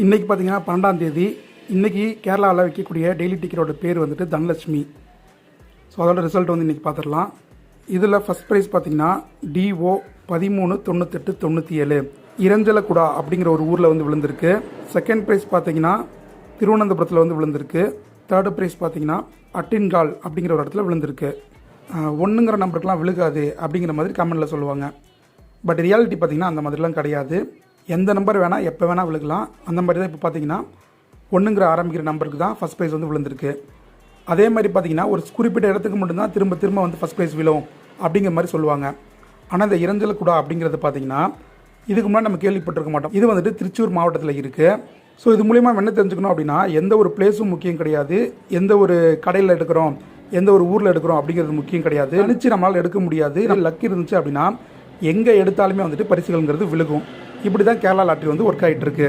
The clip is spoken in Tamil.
இன்றைக்கி பார்த்தீங்கன்னா 12ஆம் தேதி. இன்றைக்கி கேரளாவில் விற்கக்கூடிய டெய்லி டிக்கெட்டோட பேர் வந்துட்டு தனலட்சுமி. ஸோ அதோட ரிசல்ட் வந்து இன்றைக்கி பார்த்துடலாம். இதில் ஃபஸ்ட் ப்ரைஸ் பார்த்தீங்கன்னா DO 139897 இரஞ்சலக்குடா அப்படிங்கிற ஒரு ஊரில் வந்து விழுந்திருக்கு. செகண்ட் ப்ரைஸ் பார்த்தீங்கன்னா திருவனந்தபுரத்தில் வந்து விழுந்திருக்கு. தேர்டு ப்ரைஸ் பார்த்தீங்கன்னா அட்டின்கால் அப்படிங்கிற ஒரு இடத்துல விழுந்திருக்கு. ஒன்றுங்கிற நம்பருக்கெலாம் விழுகாது அப்படிங்கிற மாதிரி கமெண்டில் சொல்லுவாங்க. பட் ரியாலிட்டி பார்த்தீங்கன்னா அந்த மாதிரிலாம் கிடையாது. எந்த நம்பர் வேணால் எப்போ வேணால் விழுகலாம். அந்த மாதிரி தான் இப்போ பார்த்தீங்கன்னா ஒன்றுங்கிற ஆரம்பிக்கிற நம்பருக்கு தான் ஃபஸ்ட் ப்ரைஸ் வந்து விழுந்திருக்கு. அதே மாதிரி பார்த்தீங்கன்னா ஒரு குறிப்பிட்ட இடத்துக்கு மட்டும்தான் திரும்ப திரும்ப வந்து ஃபஸ்ட் ப்ரைஸ் விழும் அப்படிங்கிற மாதிரி சொல்லுவாங்க. ஆனால் இந்த இரஞ்சலக்குடா அப்படிங்கிறது பார்த்தீங்கன்னா இதுக்கு முன்னாடி நம்ம கேள்விப்பட்டிருக்க மாட்டோம். இது வந்துட்டு திருச்சூர் மாவட்டத்தில் இருக்குது. ஸோ இது மூலிமா என்ன தெரிஞ்சுக்கணும் அப்படின்னா எந்த ஒரு பிளேஸும் முக்கியம் கிடையாது, எந்த ஒரு கடையில் எடுக்கிறோம், எந்த ஒரு ஊரில் எடுக்கிறோம் அப்படிங்கிறது முக்கியம் கிடையாது. நினச்சி நம்மளால் எடுக்க முடியாது. லக் இருந்துச்சு அப்படின்னா எங்கே எடுத்தாலுமே வந்துட்டு பரிசுகள்ங்கிறது விழுகும். இப்படி தான் கேரளா லாட்ரி வந்து ஒர்க் ஆகிட்டு இருக்கு.